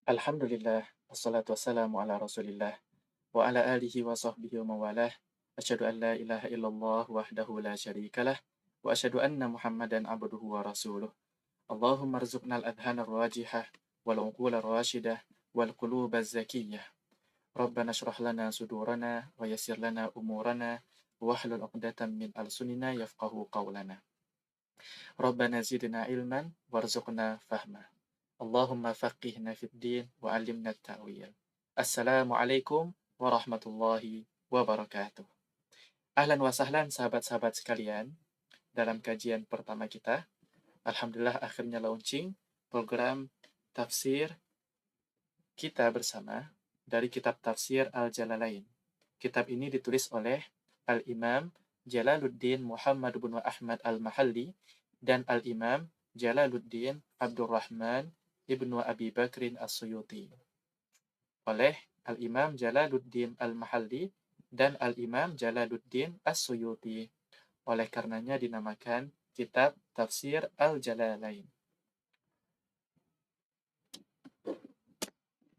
Alhamdulillah, wassalatu wassalamu ala Rasulillah, wa ala alihi wa sahbihi wa mawalah. Asyhadu an la ilaha illallah wahdahu la syarikalah, wa asyhadu anna Muhammadan abduhu wa rasuluh. Allahumma rzuqna al-adhana ar-rajihah, wal uqula ar-rashidah, wal quluba az-zakiyah. Rabbana shrah lana sudurana, wa yassir lana umurana, wahlul 'uqdatam min alsunina yafqahu qawlana. Rabbana zidna ilman, warzuqna fahma. Allahumma faqihna fid din wa 'allimna at-ta'wil. Assalamualaikum warahmatullahi wabarakatuh. Ahlan wa sahlan sahabat-sahabat sekalian. Dalam kajian pertama kita, alhamdulillah akhirnya launching program tafsir kita bersama dari kitab tafsir Al-Jalalain. Kitab ini ditulis oleh Al-Imam Jalaluddin Muhammad bin Ahmad Al-Mahalli dan Al-Imam Jalaluddin Abdurrahman Ibnu Abi Bakrin As-Suyuti. Oleh Al-Imam Jalaluddin Al-Mahalli dan Al-Imam Jalaluddin As-Suyuti. Oleh karenanya dinamakan kitab Tafsir Al-Jalalain.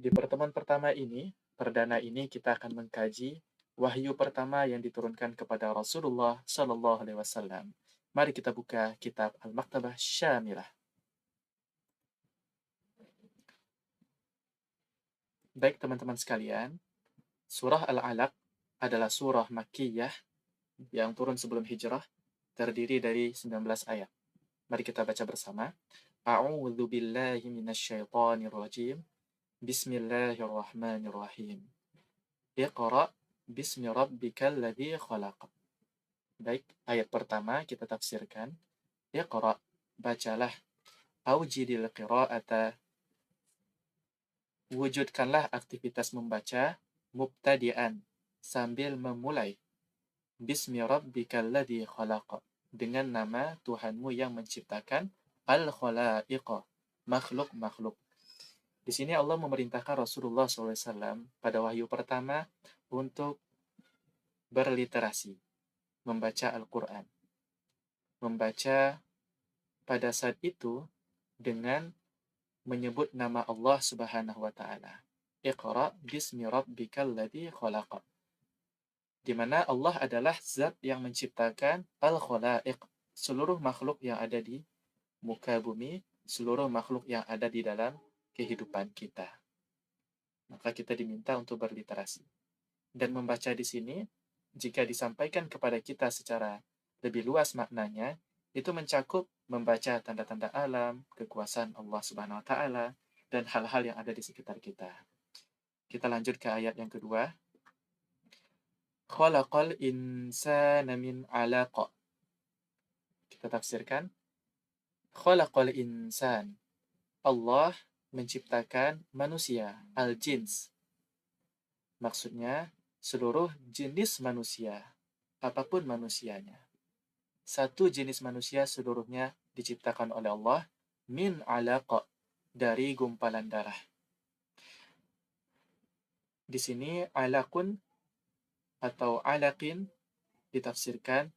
Di pertemuan pertama ini, perdana ini kita akan mengkaji wahyu pertama yang diturunkan kepada Rasulullah Shallallahu Alaihi Wasallam. Mari kita buka kitab Al-Maktabah Syamilah. Baik teman-teman sekalian, surah Al-Alaq adalah surah Makkiyah yang turun sebelum hijrah, terdiri dari 19 ayat. Mari kita baca bersama. A'udzu billahi minasyaitonir rajim. Bismillahirrahmanirrahim. Iqra bismi rabbikal ladzi khalaq. Baik, ayat pertama kita tafsirkan. Iqra, bacalah. Aujidil qira'ata, wujudkanlah aktivitas membaca, mubtadi'an, sambil memulai. Bismi rabbikal ladzi khalaq, dengan nama Tuhanmu yang menciptakan al-khalaiq, makhluk-makhluk. Di sini Allah memerintahkan Rasulullah SAW pada wahyu pertama untuk berliterasi, membaca Al-Quran. Membaca pada saat itu dengan menyebut nama Allah Subhanahu wa Ta'ala. Iqra bismi rabbikal ladzi khalaq. Di mana Allah adalah zat yang menciptakan al-khalaiq, seluruh makhluk yang ada di muka bumi, seluruh makhluk yang ada di dalam kehidupan kita. Maka kita diminta untuk berliterasi. Dan membaca di sini, jika disampaikan kepada kita secara lebih luas maknanya, itu mencakup membaca tanda-tanda alam, kekuasaan Allah Subhanahu wa Ta'ala, dan hal-hal yang ada di sekitar kita. Kita lanjut ke ayat yang kedua. Khalaqal insana min 'alaq. Kita tafsirkan. Khalaqal insan. Allah menciptakan manusia, al-jins. Maksudnya, seluruh jenis manusia, apapun manusianya. Satu jenis manusia seluruhnya diciptakan oleh Allah, min 'alaq, dari gumpalan darah. Di sini, 'alaqun atau 'alaqin ditafsirkan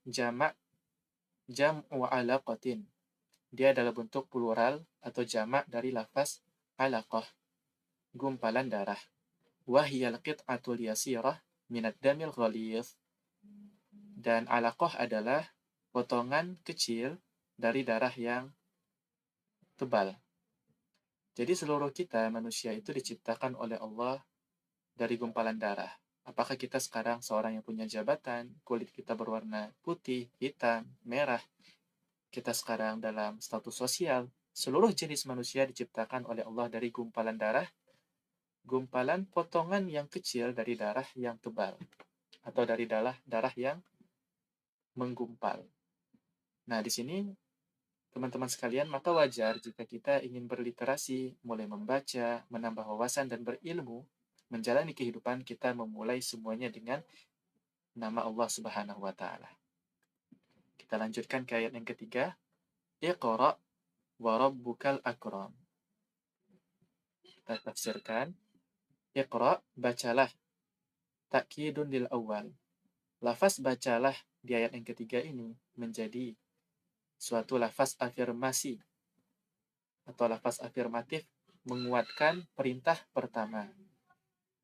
jam'u 'alaqatin. Dia adalah bentuk plural atau jamak dari lafaz 'alaqah, gumpalan darah. Wahiyal qit'atul yasirah minad damil ghalidh. Dan 'alaqah adalah potongan kecil dari darah yang tebal. Jadi seluruh kita manusia itu diciptakan oleh Allah dari gumpalan darah. Apakah kita sekarang seorang yang punya jabatan, kulit kita berwarna putih, hitam, merah, kita sekarang dalam status sosial, seluruh jenis manusia diciptakan oleh Allah dari gumpalan darah, gumpalan potongan yang kecil dari darah yang tebal, atau dari darah yang menggumpal. Nah, di sini teman-teman sekalian, maka wajar jika kita ingin berliterasi, mulai membaca, menambah wawasan dan berilmu, menjalani kehidupan kita memulai semuanya dengan nama Allah Subhanahu wa Ta'ala. Kita lanjutkan ke ayat yang ketiga. Iqra wa rabbukal akram. Kita tafsirkan. Iqra, bacalah. Ta'kidun lil awal. Lafaz bacalah di ayat yang ketiga ini menjadi suatu lafaz afirmasi atau lafaz afirmatif menguatkan perintah pertama.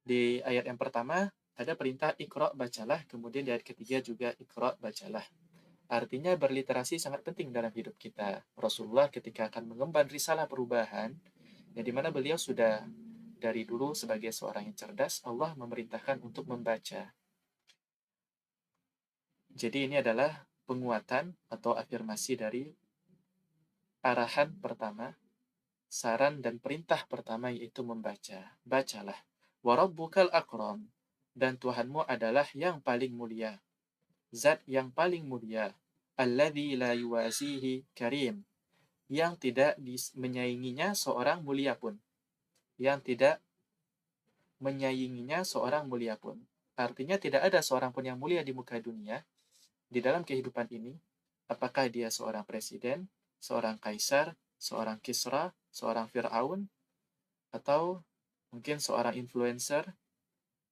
Di ayat yang pertama ada perintah Iqra bacalah, kemudian di ayat ketiga juga Iqra bacalah. Artinya berliterasi sangat penting dalam hidup kita. Rasulullah ketika akan mengemban risalah perubahan, yang dimana beliau sudah dari dulu sebagai seorang yang cerdas, Allah memerintahkan untuk membaca. Jadi ini adalah penguatan atau afirmasi dari arahan pertama, saran dan perintah pertama yaitu membaca. Bacalah. Warabbukal akram. Dan Tuhanmu adalah yang paling mulia. Zat yang paling mulia. Alladzi la yuwazihi karim. Yang tidak menyainginya seorang mulia pun. Yang tidak menyainginya seorang mulia pun. Artinya tidak ada seorang pun yang mulia di muka dunia, di dalam kehidupan ini, apakah dia seorang presiden, seorang kaisar, seorang Kisra, seorang Fir'aun, atau mungkin seorang influencer,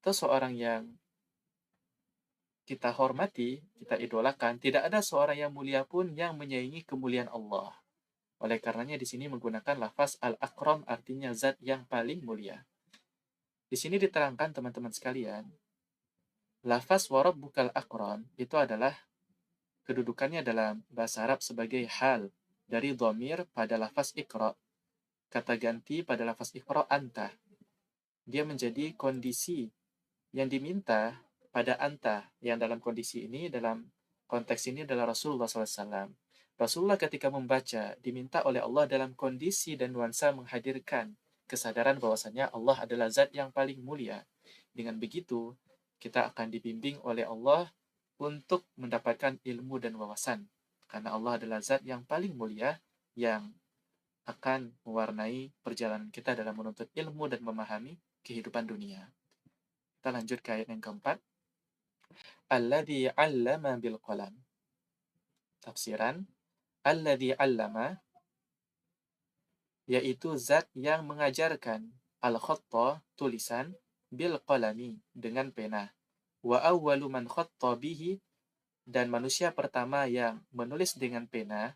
atau seorang yang kita hormati, kita idolakan, tidak ada seorang yang mulia pun yang menyaingi kemuliaan Allah. Oleh karenanya di sini menggunakan lafaz al-akram, artinya zat yang paling mulia. Di sini diterangkan teman-teman sekalian, lafaz warabbukal akram itu adalah kedudukannya dalam bahasa Arab sebagai hal dari dhamir pada lafaz Iqra. Kata ganti pada lafaz Iqra anta. Dia menjadi kondisi yang diminta pada anta, yang dalam kondisi ini, dalam konteks ini adalah Rasulullah SAW. Rasulullah ketika membaca diminta oleh Allah dalam kondisi dan nuansa menghadirkan kesadaran bahwasanya Allah adalah zat yang paling mulia. Dengan begitu, kita akan dibimbing oleh Allah untuk mendapatkan ilmu dan wawasan. Karena Allah adalah zat yang paling mulia yang akan mewarnai perjalanan kita dalam menuntut ilmu dan memahami kehidupan dunia. Kita lanjut ke ayat yang keempat. Alladzi 'allama bil qalam. Tafsiran, alladzi 'allama yaitu zat yang mengajarkan al-khatta tulisan bil qalami dengan pena. Wa awwalu man khatta bihi dan manusia pertama yang menulis dengan pena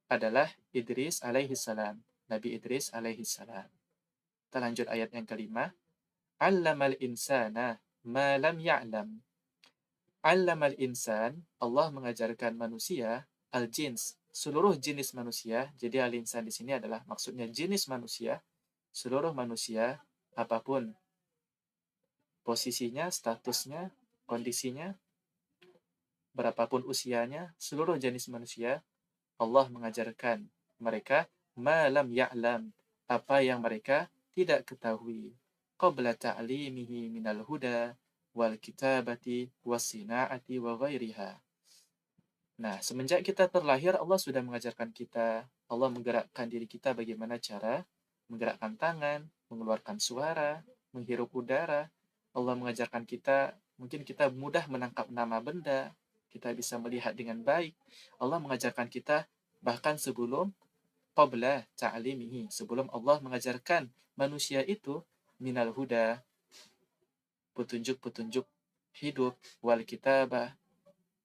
adalah Idris alaihi salam, Nabi Idris alaihi salam. Kita lanjut ayat yang kelima. 'Allamal insana ma lam ya'lam. 'Allamal insan, Allah mengajarkan manusia, al-jins, seluruh jenis manusia. Jadi al-insan di sini adalah maksudnya jenis manusia, seluruh manusia, apapun posisinya, statusnya, kondisinya, berapapun usianya, seluruh jenis manusia, Allah mengajarkan mereka malam ya'lam, apa yang mereka tidak ketahui. Qabla ta'limihi minal huda wal kitabati was-sina'ati wa ghairiha. Nah, semenjak kita terlahir, Allah sudah mengajarkan kita, Allah menggerakkan diri kita bagaimana cara menggerakkan tangan, mengeluarkan suara, menghirup udara. Allah mengajarkan kita, mungkin kita mudah menangkap nama benda, kita bisa melihat dengan baik. Allah mengajarkan kita bahkan sebelum qabla ta'limihi, sebelum Allah mengajarkan manusia itu minal huda, petunjuk-petunjuk hidup, wal kitabah,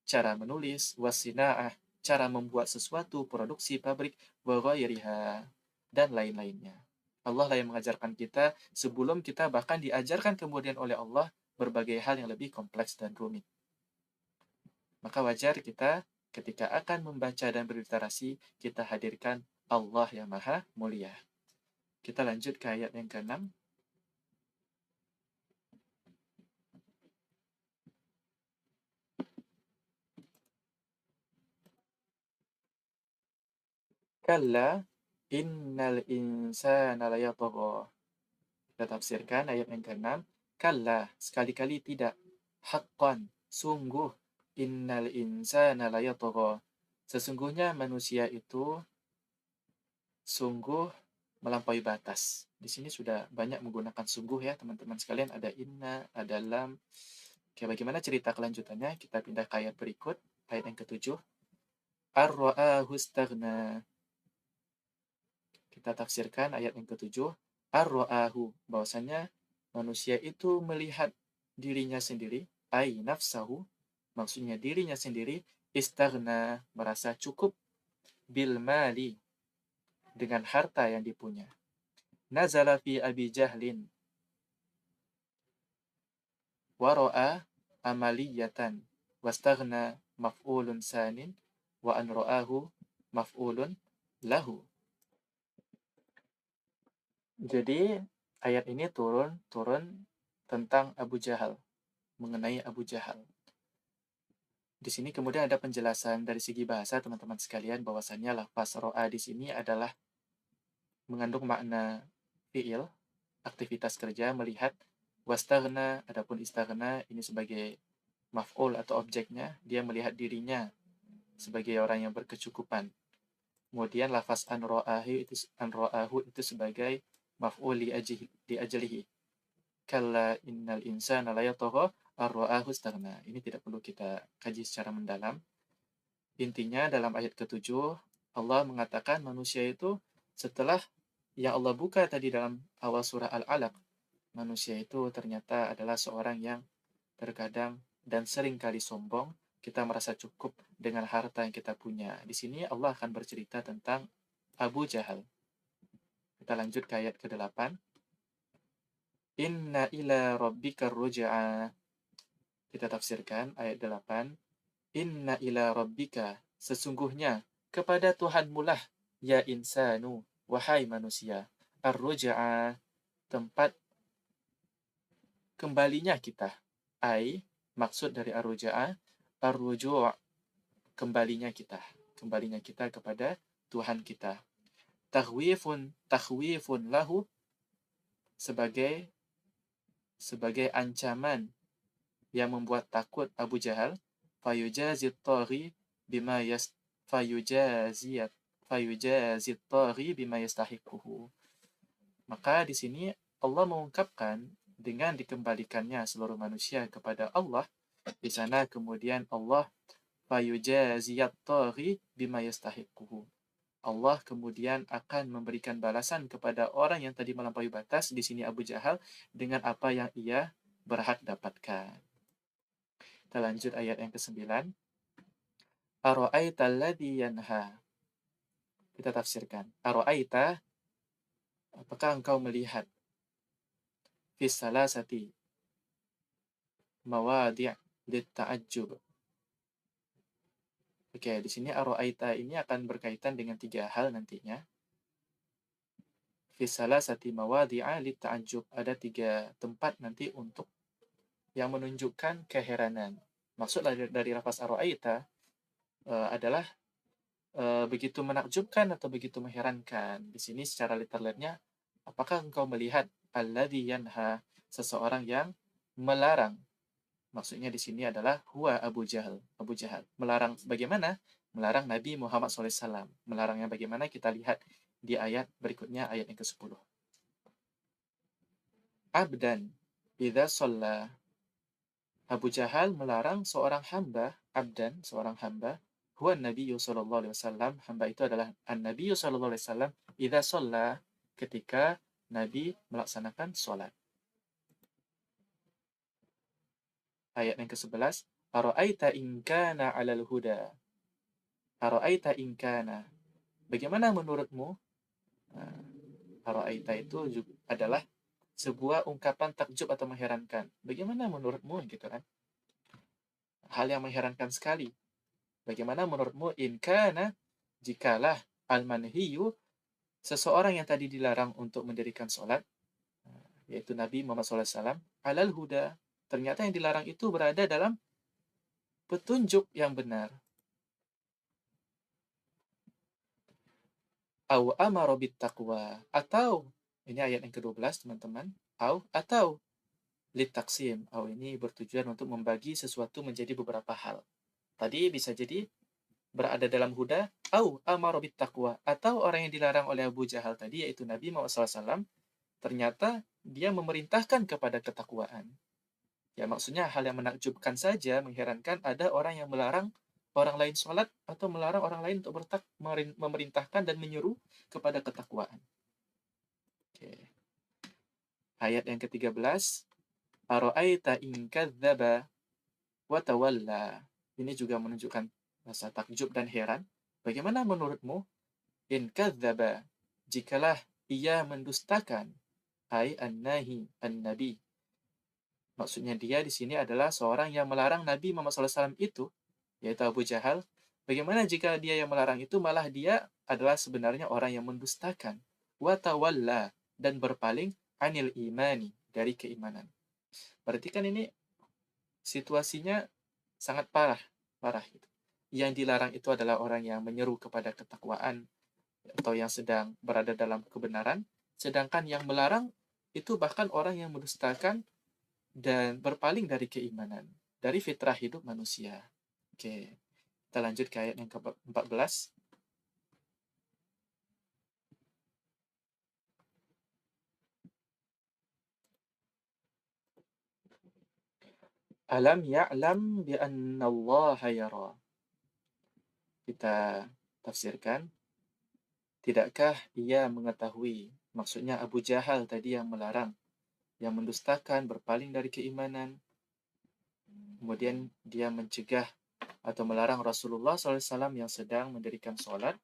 cara menulis, wasina'ah, cara membuat sesuatu, produksi pabrik, wa ghairiha, dan lain-lainnya. Allah lah yang mengajarkan kita sebelum kita bahkan diajarkan kemudian oleh Allah berbagai hal yang lebih kompleks dan rumit. Maka wajar kita ketika akan membaca dan berliterasi, kita hadirkan Allah yang maha mulia. Kita lanjut ke ayat yang ke-6. Kalla innal insana layatagha. Kita tafsirkan ayat yang ke-6. Kalla, sekali-kali tidak. Haqqan, sungguh. Innal insana layatagha. Sesungguhnya manusia itu sungguh melampaui batas. Di sini sudah banyak menggunakan sungguh ya teman-teman sekalian. Ada inna, ada lam. Oke, bagaimana cerita kelanjutannya? Kita pindah ke ayat berikut. Ayat yang ke-7. Ar-ra'ahu istaghna. Kita tafsirkan ayat yang ke-7. Ar-ra'ahu. Bahwasanya manusia itu melihat dirinya sendiri. Ai nafsahu. Maksudnya dirinya sendiri. Istaghna. Merasa cukup. Bil mali. Dengan harta yang dipunya. nazala fi Abi Jahlin wa ra'a amaliyatan wastaghna maf'ulun sanin wa an ra'ahu maf'ulun lahu. Jadi ayat ini turun tentang Abu Jahal, mengenai Abu Jahal. Di sini kemudian ada penjelasan dari segi bahasa teman-teman sekalian bahwasannya lafaz ro'a di sini adalah mengandung makna fi'il, aktivitas kerja, melihat. Wastaghna, adapun istaghna ini sebagai maf'ul atau objeknya, dia melihat dirinya sebagai orang yang berkecukupan. Kemudian lafaz an ra'ahu itu sebagai maf'ul li ajlihi. Kalla innal insana la yatagha ar-ra'ahu istaghna. Ini tidak perlu kita kaji secara mendalam. Intinya dalam ayat ke-7 Allah mengatakan manusia itu setelah yang Allah buka tadi dalam awal surah Al-Alaq, manusia itu ternyata adalah seorang yang terkadang dan sering kali sombong. Kita merasa cukup dengan harta yang kita punya. Di sini Allah akan bercerita tentang Abu Jahal. Kita lanjut ke ayat ke-8. Inna ila rabbika ruj'a. Kita tafsirkan ayat 8. Inna ila rabbika, sesungguhnya kepada Tuhanmu lah, ya insanu, wahai manusia, ar-ruj'a, tempat kembalinya kita. Ai, maksud dari ar-ruj'a, ar-ruju' kembalinya kita kepada Tuhan kita. Takhwifun lahu, sebagai ancaman yang membuat takut Abu Jahal. Fayujazit taghi bima yastahiquhu. Maka di sini Allah mengungkapkan dengan dikembalikannya seluruh manusia kepada Allah. Di sana kemudian Allah fayujaziyat taghi bima yastahiquhu. Allah kemudian akan memberikan balasan kepada orang yang tadi melampaui batas, di sini Abu Jahal, dengan apa yang ia berhak dapatkan. Kita lanjut ayat yang ke-9. Ara'aita alladhi yanha. Kita tafsirkan. Ara'aita, apakah engkau melihat fis salasati mawadi' litta'ajjub. Oke, di sini ara'aita ini akan berkaitan dengan 3 hal nantinya. Fis salasati mawadi'a litta'ajjub. Ada 3 tempat nanti untuk yang menunjukkan keheranan. Maksud dari lafaz ara'aita adalah begitu menakjubkan atau begitu mengherankan. Di sini secara literalnya, apakah engkau melihat alladzi yanha, seseorang yang melarang. Maksudnya di sini adalah huwa Abu Jahal. Abu Jahal melarang bagaimana? Melarang Nabi Muhammad SAW. Melarangnya bagaimana? Kita lihat di ayat berikutnya, ayat yang ke-10. Abdan idza shalla. Abu Jahal melarang seorang hamba, abdan, seorang hamba, huwa Nabi sallallahu alaihi wasallam, hamba itu adalah an-Nabi sallallahu alaihi wasallam, idza shalla, ketika Nabi melaksanakan salat. Ayat yang ke-11, ara'aita in kana 'alal huda. Ara'aita in kana. Bagaimana menurutmu? Ara'aita itu juga adalah sebuah ungkapan takjub atau mengherankan. Bagaimana menurutmu, gitu kan? Hal yang mengherankan sekali. Bagaimana menurutmu in kana, jikalah al-manhiyu, seseorang yang tadi dilarang untuk mendirikan sholat, yaitu Nabi Muhammad SAW, alal huda, ternyata yang dilarang itu berada dalam petunjuk yang benar. Au amara bittaqwa, atau, ini ayat yang ke-12 teman-teman, atau litaksim, ini bertujuan untuk membagi sesuatu menjadi beberapa hal. Tadi bisa jadi berada dalam huda, au amara bittaqwa, atau orang yang dilarang oleh Abu Jahal tadi, yaitu Nabi Muhammad SAW, ternyata dia memerintahkan kepada ketakwaan. Ya, maksudnya hal yang menakjubkan saja, mengherankan, ada orang yang melarang orang lain sholat atau melarang orang lain untuk memerintahkan dan menyuruh kepada ketakwaan. Oke. Ayat yang ke-13, ara'aita in kadzdzaba wa tawalla. Ini juga menunjukkan rasa takjub dan heran. Bagaimana menurutmu in kadzdzaba, jikalah ia mendustakan, ai an-nahi an-nabi. Maksudnya dia di sini adalah seorang yang melarang Nabi Muhammad SAW itu, yaitu Abu Jahal. Bagaimana jika dia yang melarang itu malah dia adalah sebenarnya orang yang mendustakan, wa tawalla, dan berpaling anil imani, dari keimanan. Berarti kan ini situasinya sangat parah, parah gitu. Yang dilarang itu adalah orang yang menyeru kepada ketakwaan atau yang sedang berada dalam kebenaran, sedangkan yang melarang itu bahkan orang yang mendustakan dan berpaling dari keimanan, dari fitrah hidup manusia. Oke, kita lanjut ke ayat yang ke-14. Alam ya'lam bi anna Allah yara. Kita tafsirkan, tidakkah ia mengetahui, maksudnya Abu Jahal tadi yang melarang, yang mendustakan, berpaling dari keimanan, kemudian dia mencegah atau melarang Rasulullah SAW yang sedang mendirikan sholat,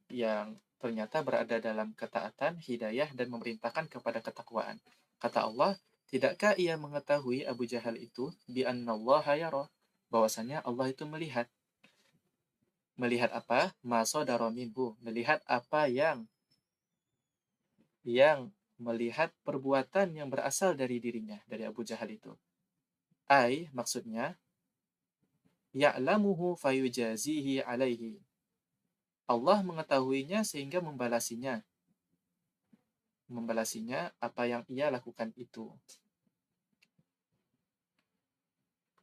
yang ternyata berada dalam ketaatan, hidayah, dan memerintahkan kepada ketakwaan. Kata Allah, tidakkah ia mengetahui Abu Jahal itu, bi annallaha yara, bahwasanya Allah itu melihat. Melihat apa? Ma sadara minhu, melihat apa yang melihat perbuatan yang berasal dari dirinya, dari Abu Jahal itu. Ai, maksudnya, ya'lamuhu fayujazihi alaihi. Allah mengetahuinya sehingga membalasinya. Membalasinya apa yang ia lakukan itu.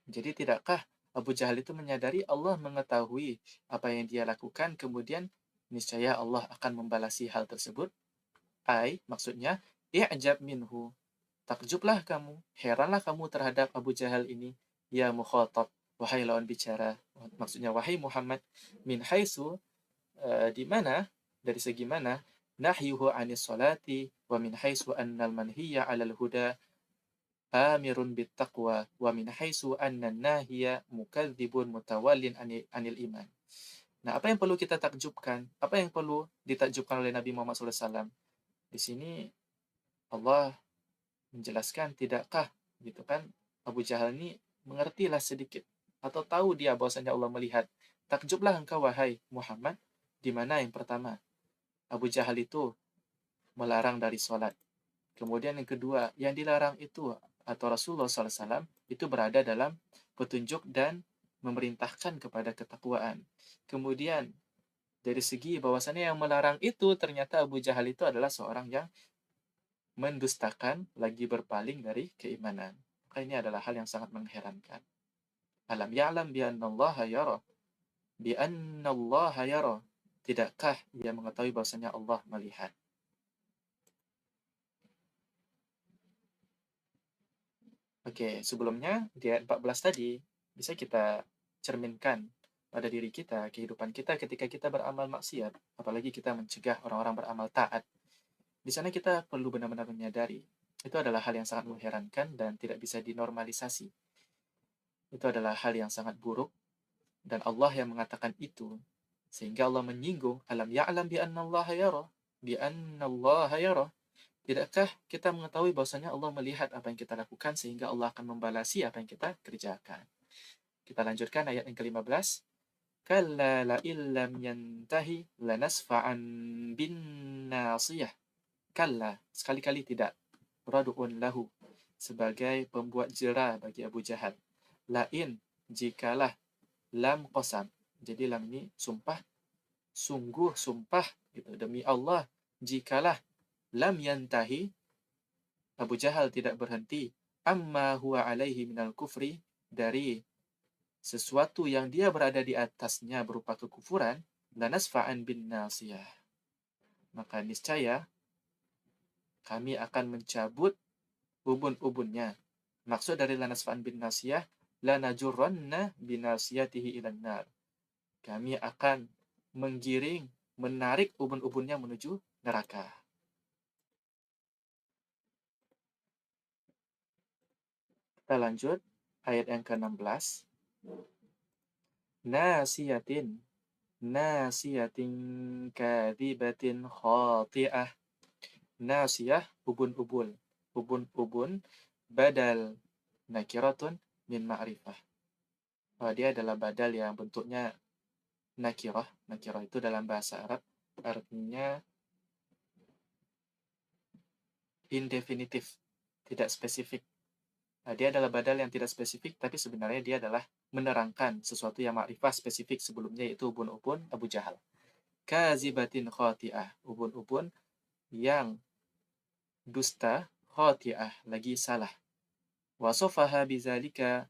Jadi tidakkah Abu Jahal itu menyadari Allah mengetahui apa yang dia lakukan, kemudian niscaya Allah akan membalasi hal tersebut? Ai, maksudnya, i'jab minhu. Takjublah kamu, heranlah kamu terhadap Abu Jahal ini. Ya mukhatab, wahai lawan bicara. Maksudnya, wahai Muhammad, min haisu, di mana, dari segi mana, nahyuhu anis salati, wa min haisu annal manhiya alal huda, amirun bittaqwa, wa min haisu annan nahiya mukadzibun mutawallin anil iman. Nah, apa yang perlu kita takjubkan? Apa yang perlu ditakjubkan oleh Nabi Muhammad SAW? Di sini Allah menjelaskan, tidakkah gitu kan Abu Jahal ini mengertilah sedikit atau tahu dia bahwasanya Allah melihat. Takjublah engkau wahai Muhammad, di mana yang pertama Abu Jahal itu melarang dari sholat. Kemudian yang kedua, yang dilarang itu atau Rasulullah SAW itu berada dalam petunjuk dan memerintahkan kepada ketakwaan. Kemudian dari segi bahwasannya yang melarang itu ternyata Abu Jahal itu adalah seorang yang mendustakan, lagi berpaling dari keimanan. Maka ini adalah hal yang sangat mengherankan. Alam ya'lam bi annallaha yara. Bi annallaha yara. Tidakkah ia mengetahui bahwasanya Allah melihat? Oke, sebelumnya di ayat 14 tadi bisa kita cerminkan pada diri kita, kehidupan kita ketika kita beramal maksiat, apalagi kita mencegah orang-orang beramal taat. Di sana kita perlu benar-benar menyadari, itu adalah hal yang sangat mengherankan dan tidak bisa dinormalisasi. Itu adalah hal yang sangat buruk, dan Allah yang mengatakan itu, sehingga Allah menyinggung, alam ya'lam bi annallaha yara, bi annallaha yara. Tidakkah kita mengetahui bahwasanya Allah melihat apa yang kita lakukan sehingga Allah akan membalasi apa yang kita kerjakan. Kita lanjutkan ayat yang ke-15. Kalla la illam yantahi lanasfa'an bin nasiyah. Kalla, sekali-kali tidak. Radu'un lahu, sebagai pembuat jera bagi Abu Jahal. Lain, jikalah, lam qasam. Jadi lam ini sumpah, sungguh sumpah gitu, demi Allah, jikalah lam yantahi, Abu Jahal tidak berhenti, amma huwa alaihi minal kufri, dari sesuatu yang dia berada di atasnya berupa kekufuran, lanasfa'an bin nasiyah. Maka niscaya kami akan mencabut ubun-ubunnya. Maksud dari lanasfa'an bin nasiyah, lanajurranna binasiyatihi ilan nar. Kami akan menggiring, menarik ubun-ubunnya menuju neraka. Kita lanjut ayat yang ke-16. Nasiyatin, nasiyatin kadzibatin khati'ah. nasiyah, ubun-ubun. Ubun-ubun badal nakiratun min ma'rifah. Dia adalah badal yang bentuknya nakirah. Nakirah itu dalam bahasa Arab artinya indefinitif, tidak spesifik. Dia adalah badal yang tidak spesifik, tapi sebenarnya dia adalah menerangkan sesuatu yang ma'rifah spesifik sebelumnya, yaitu ubun-ubun Abu Jahal. Kazibatin khati'ah, ubun-ubun yang dusta, khati'ah, lagi salah. Wasofaha bizalika,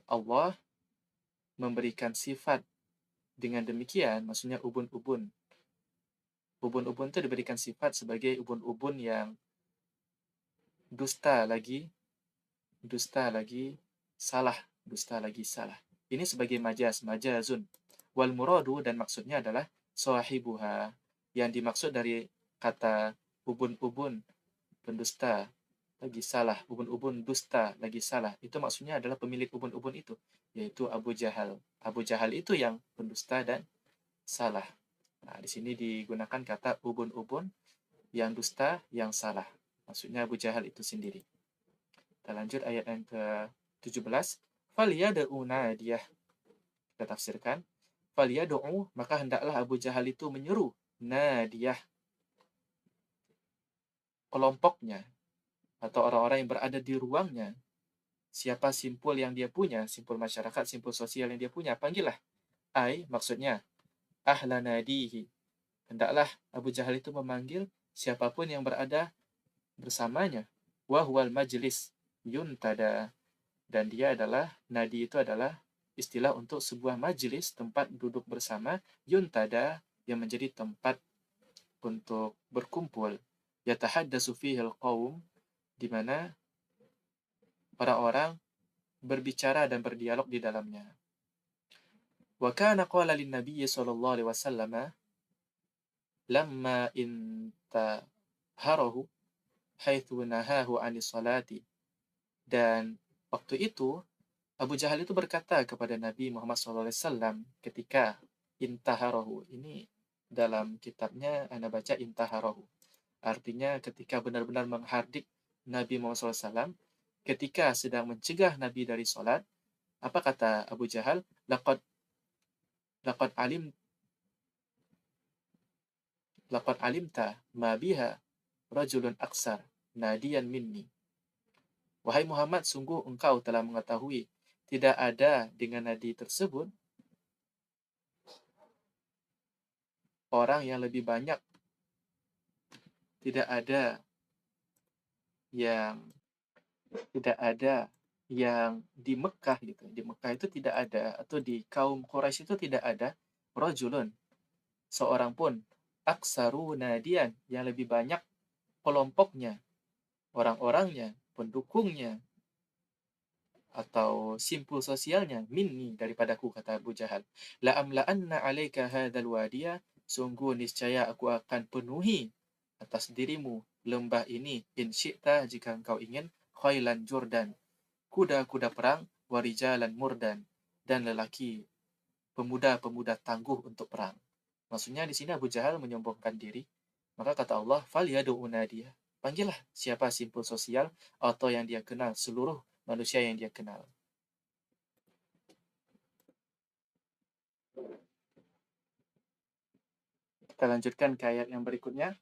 Allah memberikan sifat dengan demikian, maksudnya ubun-ubun. Ubun-ubun itu diberikan sifat sebagai ubun-ubun yang dusta lagi salah, dusta lagi salah. Ini sebagai majazun. Wal muradu, dan maksudnya adalah sahibuha. Yang dimaksud dari kata ubun-ubun pendusta lagi salah, ubun-ubun dusta lagi salah, itu maksudnya adalah pemilik ubun-ubun itu, yaitu Abu Jahal. Abu Jahal itu yang pendusta dan salah. Nah, di sini digunakan kata ubun-ubun yang dusta, yang salah. Maksudnya Abu Jahal itu sendiri. Kita lanjut ayat yang ke-17. Faliyad'u nadiyah. Kita tafsirkan. Faliyad'u, maka hendaklah Abu Jahal itu menyeru nadiyah, kelompoknya, atau orang-orang yang berada di ruangnya. Siapa simpul yang dia punya, simpul masyarakat, simpul sosial yang dia punya, panggillah. Maksudnya, ahla nadihi. Hendaklah Abu Jahal itu memanggil siapapun yang berada bersamanya. Wahwal majlis yuntada. Dan dia adalah, nadi itu adalah istilah untuk sebuah majlis, tempat duduk bersama, yuntada, yang menjadi tempat untuk berkumpul. Yatahaddatsu fihil qaum, di mana orang-orang berbicara dan berdialog di dalamnya. Wa kana qala lin nabiy sallallahu alaihi wasallam lamma intaharahu haitsu nahahu 'anis salati. Dan waktu itu Abu Jahal itu berkata kepada Nabi Muhammad SAW ketika intaharahu. Ini dalam kitabnya Anda baca intaharahu. Artinya ketika benar-benar menghardik Nabi Muhammad SAW, ketika sedang mencegah Nabi dari sholat, apa kata Abu Jahal? Laqad alimta ma biha rajulun aksar nadiyan minni. Wahai Muhammad, sungguh engkau telah mengetahui tidak ada dengan nadi tersebut orang yang lebih banyak, tidak ada yang di Mekah gitu. Di Mekah itu tidak ada, atau di kaum Quraisy itu tidak ada rajulun, seorang pun, aksaru nadian, yang lebih banyak kelompoknya, orang-orangnya, pendukungnya, atau simpul sosialnya, minni, daripadaku, kata Abu Jahal. La'amla'anna 'alaika hadzal wadiya, sungguh niscaya aku akan penuhi atas dirimu lembah ini, in syi'ta, jika engkau ingin, khailan jurdan, kuda-kuda perang, warijalan murdan, dan lelaki pemuda-pemuda tangguh untuk perang. Maksudnya di sini Abu Jahal menyombongkan diri. Maka kata Allah, falyad'u unadiyah. Panggillah siapa simpul sosial atau yang dia kenal, seluruh manusia yang dia kenal. Kita lanjutkan ke ayat yang berikutnya.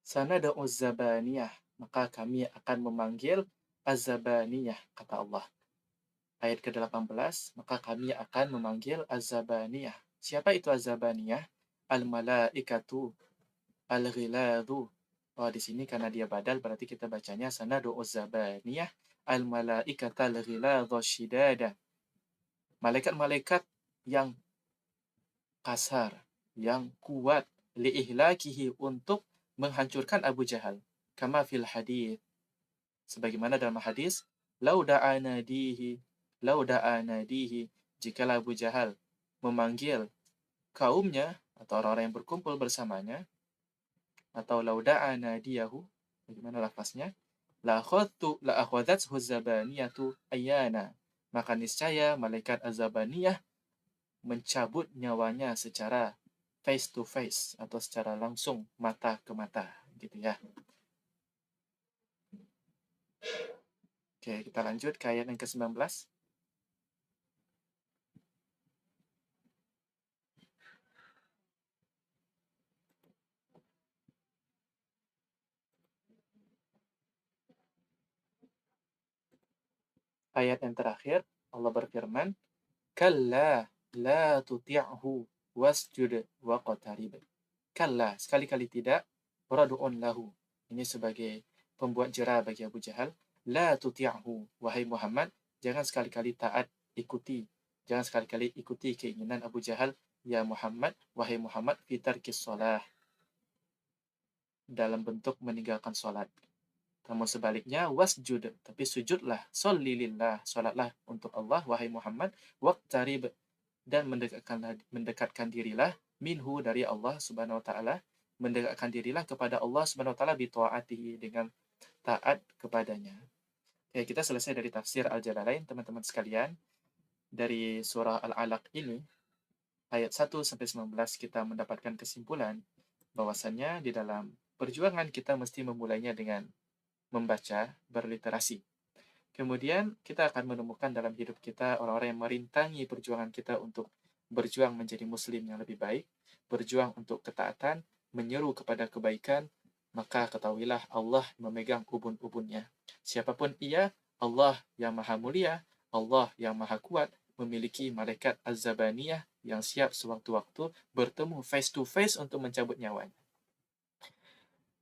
Sanad'u zabaniyah, maka kami akan memanggil az-zabaniyah, kata Allah. Ayat ke-18, maka kami akan memanggil az-zabaniyah. Siapa itu az-zabaniyah? Al-malaikatu al-ghiladu. Di sini karena dia badal, berarti kita bacanya sanad'u az-zabaniyah al-malaikata al-ghiladu syidada. Malaikat-malaikat yang kasar, yang kuat, li'ihlakihi, untuk menghancurkan Abu Jahal. Kama fil hadith, sebagaimana dalam hadis, lauda'a nadihi, jikalau Abu Jahal memanggil kaumnya atau orang-orang yang berkumpul bersamanya, atau lauda'a nadiyahu, bagaimana lafaznya? la akhadhathu zabaniyatu ayyana. Maka niscaya malaikat az-zabaniyah mencabut nyawanya secara face to face atau secara langsung mata ke mata gitu ya. Oke, kita lanjut ke ayat yang ke-19. Ayat yang terakhir Allah berfirman, "Kalla la tuti'hu wasjud waqtarib." Kalla, sekali-kali tidak, radu'un lahu. Ini sebagai pembuat jera bagi Abu Jahal. La tuti'hu, wahai Muhammad, jangan sekali-kali taat, ikuti. Jangan sekali-kali ikuti keinginan Abu Jahal, ya Muhammad, wahai Muhammad, fi tarkis shalah, dalam bentuk meninggalkan sholat. Namun sebaliknya, wasjud, tapi sujudlah, sholli lillah, sholatlah untuk Allah, wahai Muhammad, waqtarib, dan mendekatkan dirilah minhu dari Allah Subhanahu wa taala, mendekatkan dirilah kepada Allah Subhanahu wa taala bi taatihi, dengan taat kepadanya. Oke, kita selesai dari tafsir Al-Jalalain, teman-teman sekalian. Dari surah Al-Alaq ini, ayat 1 sampai 19 kita mendapatkan kesimpulan bahwasannya di dalam perjuangan kita mesti memulainya dengan membaca, berliterasi. Kemudian kita akan menemukan dalam hidup kita orang-orang yang merintangi perjuangan kita untuk berjuang menjadi muslim yang lebih baik, berjuang untuk ketaatan, menyeru kepada kebaikan, maka ketahuilah Allah memegang ubun-ubunnya. Siapapun ia, Allah yang maha mulia, Allah yang maha kuat, memiliki malaikat Az-Zabaniyah yang siap sewaktu-waktu bertemu face to face untuk mencabut nyawanya.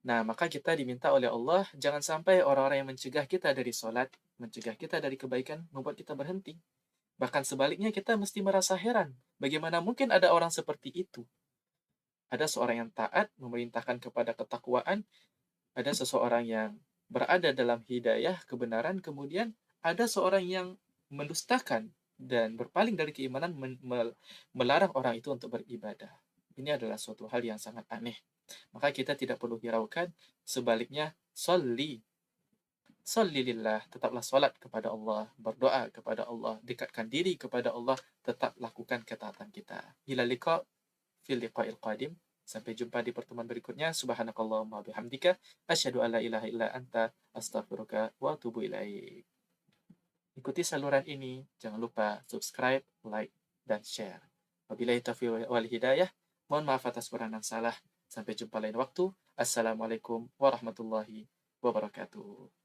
Nah, maka kita diminta oleh Allah, jangan sampai orang-orang yang mencegah kita dari sholat, mencegah kita dari kebaikan, membuat kita berhenti. Bahkan sebaliknya, kita mesti merasa heran. Bagaimana mungkin ada orang seperti itu? Ada seorang yang taat, memerintahkan kepada ketakwaan, ada seseorang yang berada dalam hidayah, kebenaran, kemudian ada seorang yang mendustakan dan berpaling dari keimanan, melarang orang itu untuk beribadah. Ini adalah suatu hal yang sangat aneh. Maka kita tidak perlu hiraukan, sebaliknya, sholli lillah, tetaplah solat kepada Allah, berdoa kepada Allah, dekatkan diri kepada Allah, tetap lakukan ketaatan kita. Ila liqa fil liqa'il qadim. Sampai jumpa di pertemuan berikutnya. Subhanakallahumma bihamdika asyhadu an la ilaha illa anta astaghfiruka wa atubu ilaik. Ikuti saluran ini, jangan lupa subscribe, like, dan share. Wabillahi taufiq wal hidayah. Mohon maaf atas kurang dan salah. Sampai jumpa lain waktu. Assalamualaikum warahmatullahi wabarakatuh.